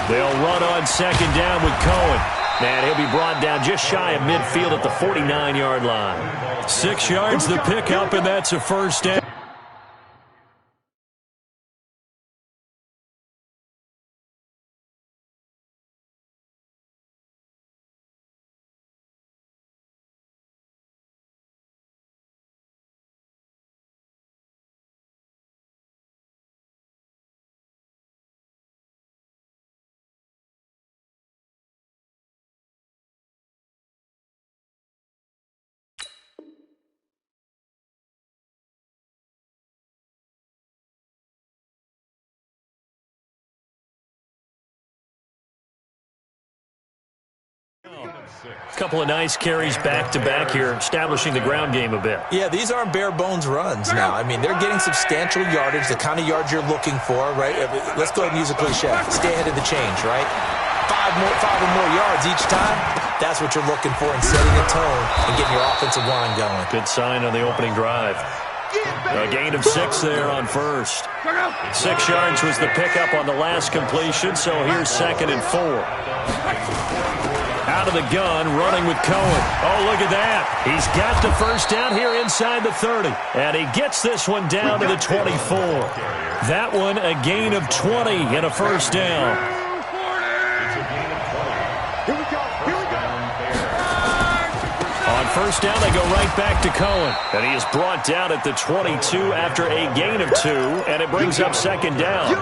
They'll run on second down with Cohen. And he'll be brought down just shy of midfield at the 49-yard line. 6 yards the pickup, and that's a first down. A couple of nice carries back-to-back here, establishing the ground game a bit. Yeah, these aren't bare-bones runs now. I mean, they're getting substantial yardage, the kind of yards you're looking for, right? Let's go ahead and use a cliche. Stay ahead of the change, right? Five or more yards each time. That's what you're looking for in setting a tone and getting your offensive line going. Good sign on the opening drive. A gain of 6 there on first. 6 yards was the pickup on the last completion, so here's 2nd and 4. Out of the gun, running with Cohen. Oh, look at that. He's got the first down here inside the 30. And he gets this one down to the 24. That one a gain of 20 and a first down. On first down, they go right back to Cohen. And he is brought down at the 22 after a gain of 2. And it brings up 2nd down.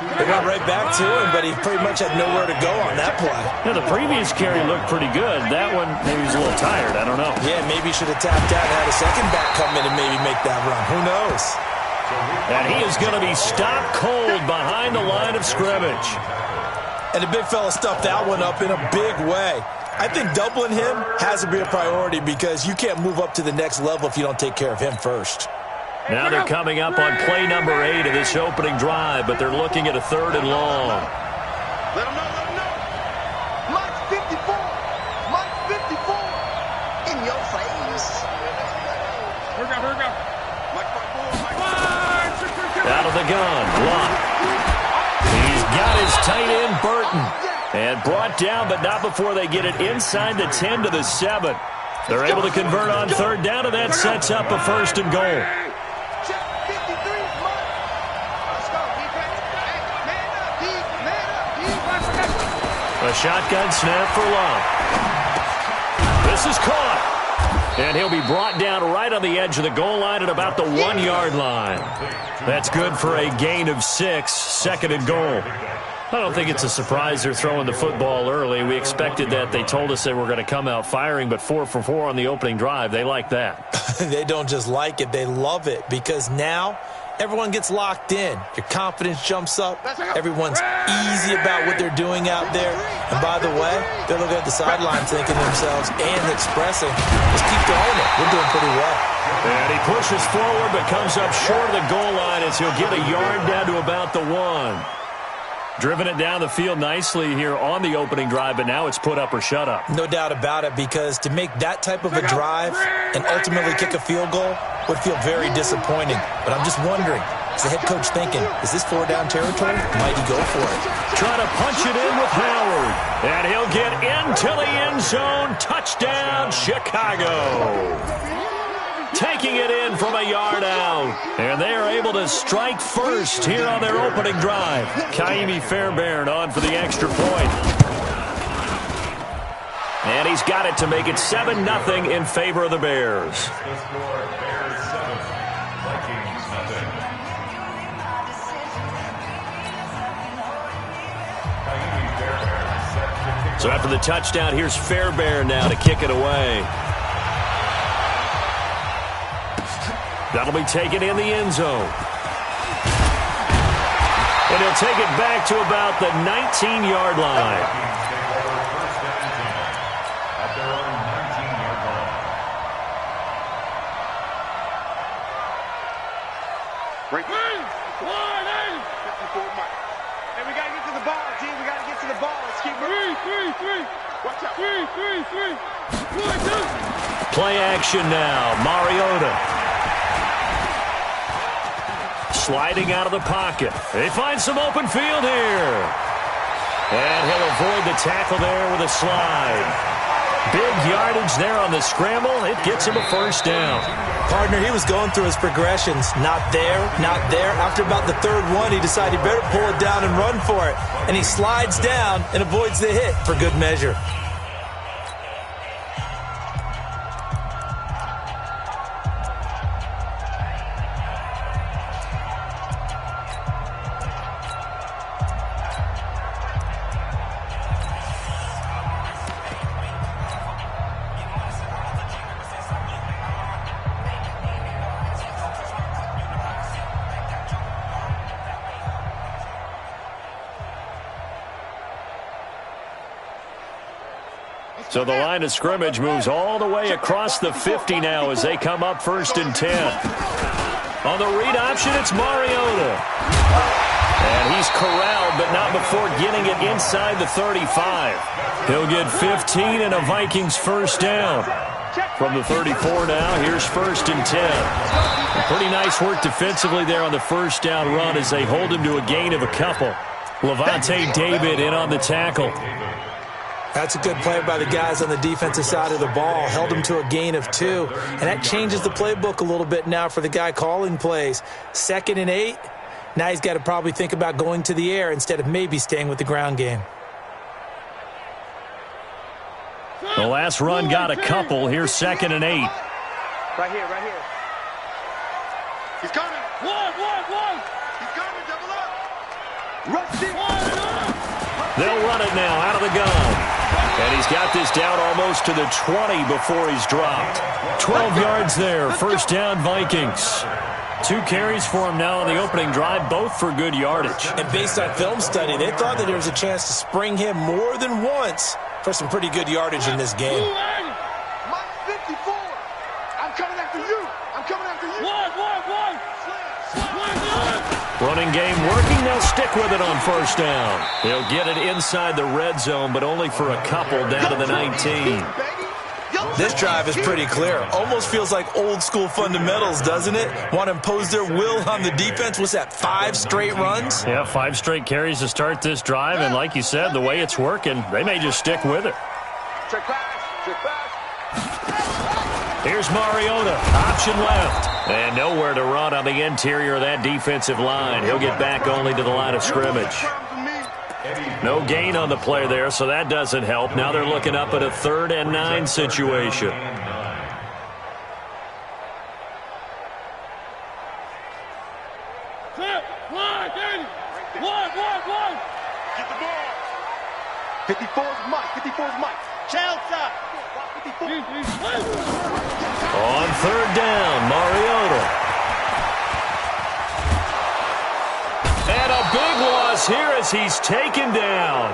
They went right back to him, but he pretty much had nowhere to go on that play. Yeah, the previous carry looked pretty good. That one, maybe he's a little tired. I don't know. Yeah, maybe he should have tapped out and had a second back come in and maybe make that run. Who knows? And he is going to be stopped cold behind the line of scrimmage. And the big fella stuffed that one up in a big way. I think doubling him has to be a priority because you can't move up to the next level if you don't take care of him first. Now they're coming up on play number 8 of this opening drive, but they're looking at a 3rd and long. Let him know. Mike 54. In your face. Here we go. Mike 54. Out of the gun, block. He's got his tight end, Burton. And brought down, but not before they get it inside the 10 to the 7. They're able to convert on 3rd down, and that sets up a 1st and goal. A shotgun snap for Love. This is caught. And he'll be brought down right on the edge of the goal line at about the 1-yard line. That's good for a gain of 6, 2nd and goal. I don't think it's a surprise they're throwing the football early. We expected that. They told us they were going to come out firing, but 4 for 4 on the opening drive. They like that. They don't just like it. They love it because now everyone gets locked in. Your confidence jumps up. Everyone's easy about what they're doing out there. And by the way, they're looking at the sideline thinking to themselves and expressing, let's keep throwing it. We're doing pretty well. And he pushes forward but comes up short of the goal line as he'll get a yard down to about the 1. Driven it down the field nicely here on the opening drive, but now it's put up or shut up. No doubt about it, because to make that type of a drive and ultimately kick a field goal would feel very disappointing. But I'm just wondering, is the head coach thinking, is this 4-down territory? Might he go for it? Trying to punch it in with Howard. And he'll get into the end zone. Touchdown, Chicago. Taking it in from a yard out. And they are able to strike first here on their opening drive. Kaimi Fairbairn on for the extra point. And he's got it to make it 7-0 in favor of the Bears. So after the touchdown, here's Fairbairn now to kick it away. That'll be taken in the end zone. And he'll take it back to about the 19-yard line. Break. And we got to get to the ball, team. We got to get to the ball. Let's keep moving. Three. Watch out. Three. 1, 2. Play action now. Mariota. sliding out of the pocket. They find some open field here. And he'll avoid the tackle there with a slide. Big yardage there on the scramble. It gets him a first down. Partner, he was going through his progressions. Not there, not there. After about the third one, he decided he better pull it down and run for it. And he slides down and avoids the hit for good measure. So the line of scrimmage moves all the way across the 50 now as they come up 1st and 10. On the read option, it's Mariota. And he's corralled, but not before getting it inside the 35. He'll get 15 and a Vikings first down. From the 34 now, here's 1st and 10. Pretty nice work defensively there on the first down run as they hold him to a gain of a couple. Levante David in on the tackle. That's a good play by the guys on the defensive side of the ball. Held him to a gain of 2. And that changes the playbook a little bit now for the guy calling plays. 2nd and 8. Now he's got to probably think about going to the air instead of maybe staying with the ground game. The last run got a couple. Here's 2nd and 8. Right here, right here. He's coming. One. He's coming, double up. Rush it. They'll run it now out of the gun. And he's got this down almost to the 20 before he's dropped. 12 yards there. First down, Vikings. 2 carries for him now on the opening drive, both for good yardage. And based on film study, they thought that there was a chance to spring him more than once for some pretty good yardage in this game. Mike 54. I'm coming after you. I'm coming after you. One. Running game working. They'll stick with it on first down. He'll get it inside the red zone, but only for a couple down to the 19. This drive is pretty clear. Almost feels like old school fundamentals, doesn't it? Want to impose their will on the defense. Was that 5 straight runs? Yeah, 5 straight carries to start this drive. And like you said, the way it's working, they may just stick with it. Check pass. Here's Mariota. Option left. And nowhere to run on the interior of that defensive line. He'll get back only to the line of scrimmage. No gain on the play there, so that doesn't help. Now they're looking up at a 3rd and 9 situation. Get the ball. 54's Mike. Chelsea. On 3rd down, Mariota. And a big loss here as he's taken down.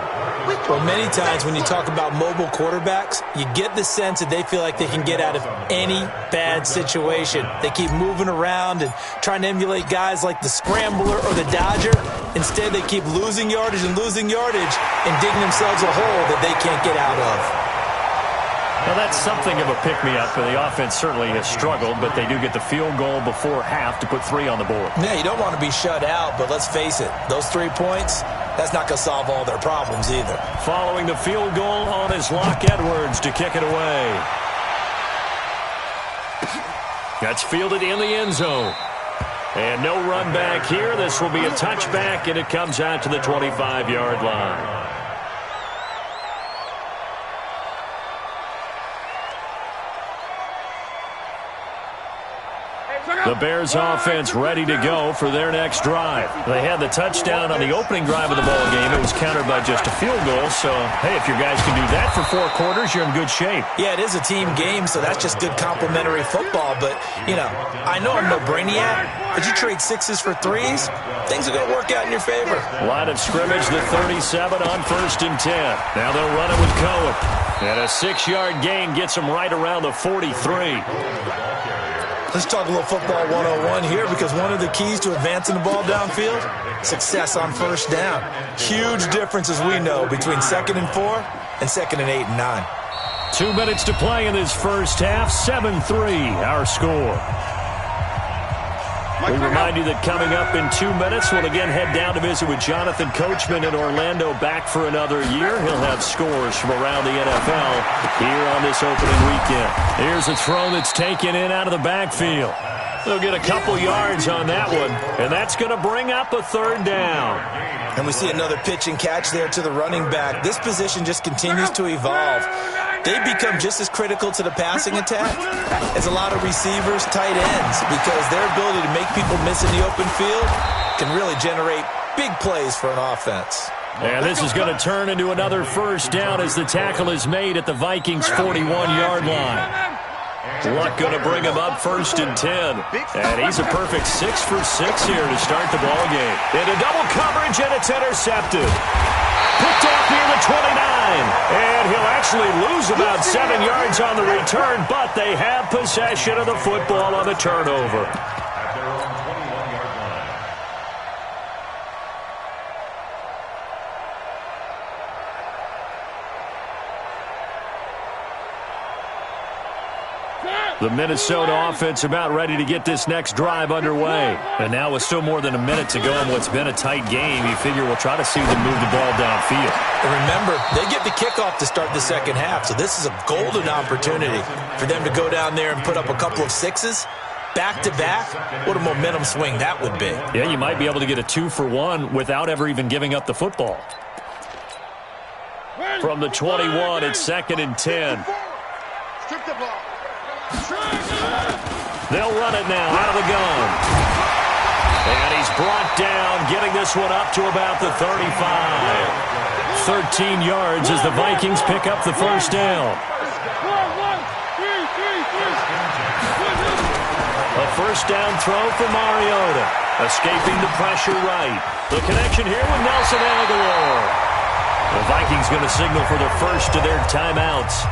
Well, many times when you talk about mobile quarterbacks, you get the sense that they feel like they can get out of any bad situation. They keep moving around and trying to emulate guys like the Scrambler or the Dodger. Instead, they keep losing yardage and digging themselves a hole that they can't get out of. Well, that's something of a pick-me-up. The offense certainly has struggled, but they do get the field goal before half to put 3 on the board. Yeah, you don't want to be shut out, but let's face it, those 3 points, that's not going to solve all their problems either. Following the field goal on is Locke Edwards to kick it away. That's fielded in the end zone. And no run back here. This will be a touchback, and it comes out to the 25-yard line. The Bears offense ready to go for their next drive. They had the touchdown on the opening drive of the ball game. It was countered by just a field goal. So, hey, if your guys can do that for 4 quarters, you're in good shape. Yeah, it is a team game, so that's just good complimentary football. But, you know, I know I'm no brainiac, but you trade 6s for 3s, things are going to work out in your favor. Line of scrimmage, the 37 on 1st and 10. Now they'll run it with Cohen. And a 6-yard gain gets them right around the 43. Let's talk a little football 101 here, because one of the keys to advancing the ball downfield, success on first down. Huge difference, as we know, between 2nd and 4 and 2nd and 8 and 9. 2 minutes to play in this first half. 7-3, our score. We remind you that coming up in 2 minutes, we'll again head down to visit with Jonathan Coachman in Orlando, back for another year. He'll have scores from around the NFL here on this opening weekend. Here's a throw that's taken in out of the backfield. They'll get a couple yards on that one, and that's going to bring up a third down. And we see another pitch and catch there to the running back. This position just continues to evolve. They become just as critical to the passing attack as a lot of receivers, tight ends, because their ability to make people miss in the open field can really generate big plays for an offense. And this is going to turn into another first down as the tackle is made at the Vikings' 41-yard line. Luck going to bring him up 1st and 10. And he's a perfect 6 for 6 here to start the ball game. Into double coverage, and it's intercepted. Picked off near the 29. And he'll actually lose about 7 yards on the return, but they have possession of the football on the turnover. The Minnesota offense about ready to get this next drive underway. And now with still more than a minute to go in what's been a tight game, you figure we'll try to see them move the ball downfield. And remember, they get the kickoff to start the second half, so this is a golden opportunity for them to go down there and put up a couple of sixes back-to-back. What a momentum swing that would be. Yeah, you might be able to get a 2-for-1 without ever even giving up the football. From the 21, it's 2nd and 10. Strip the ball. They'll run it now out of the gun. And he's brought down, getting this one up to about the 35. 13 yards as the Vikings pick up the first down. A first down throw for Mariota. Escaping the pressure right. The connection here with Nelson Aguilar. The Vikings going to signal for the first of their timeouts,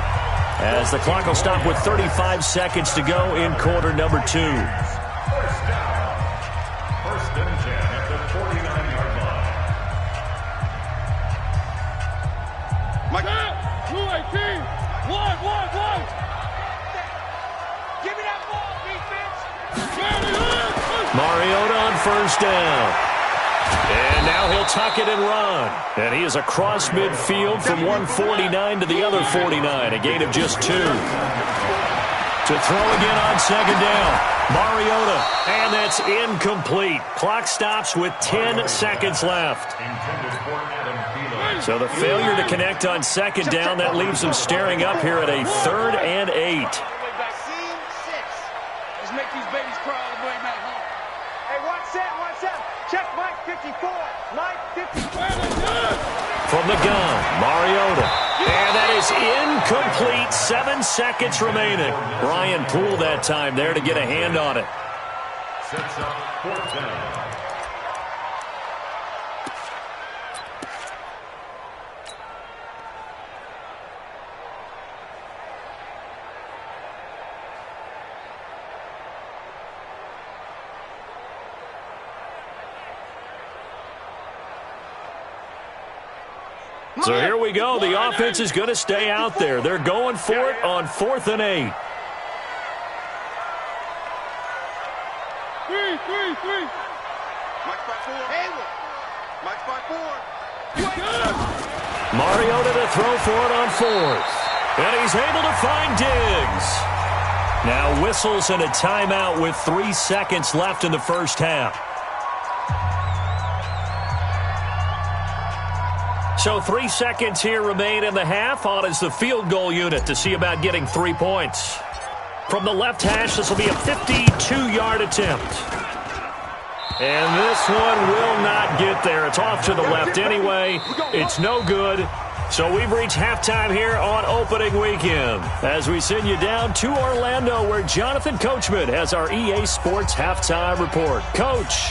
as the clock will stop with 35 seconds to go in quarter number 2. First and 10 at the 49-yard line. Mike. 2-18. 1. Give me that ball, defense. Mariota on first down. And now he'll tuck it and run. And he is across midfield from 149 to the other 49. A gain of just 2. To throw again on second down. Mariota. And that's incomplete. Clock stops with 10 seconds left. So the failure to connect on second down, that leaves them staring up here at a 3rd and 8. Scene 6. Just make these babies crawl all the way back home. Hey, 1-7. Check Mike 54. Mike 54. From the gun, Mariota. And that is incomplete. 7 seconds remaining. Brian Poole that time there to get a hand on it. Sets up 4th down. So here we go. The offense is going to stay out there. They're going for it on 4th and 8. 3. Mike 5-4. Hayward. Mike 5-4. Mariota to throw for it on 4th. And he's able to find Diggs. Now whistles and a timeout with 3 seconds left in the first half. So 3 seconds here remain in the half. On is the field goal unit to see about getting 3 points. From the left hash, this will be a 52-yard attempt. And this one will not get there. It's off to the left anyway. It's no good. So we've reached halftime here on opening weekend, as we send you down to Orlando, where Jonathan Coachman has our EA Sports halftime report. Coach.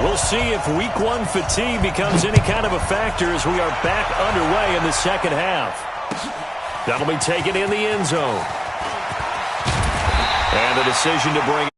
We'll see if week 1 fatigue becomes any kind of a factor as we are back underway in the second half. That'll be taken in the end zone. And a decision to bring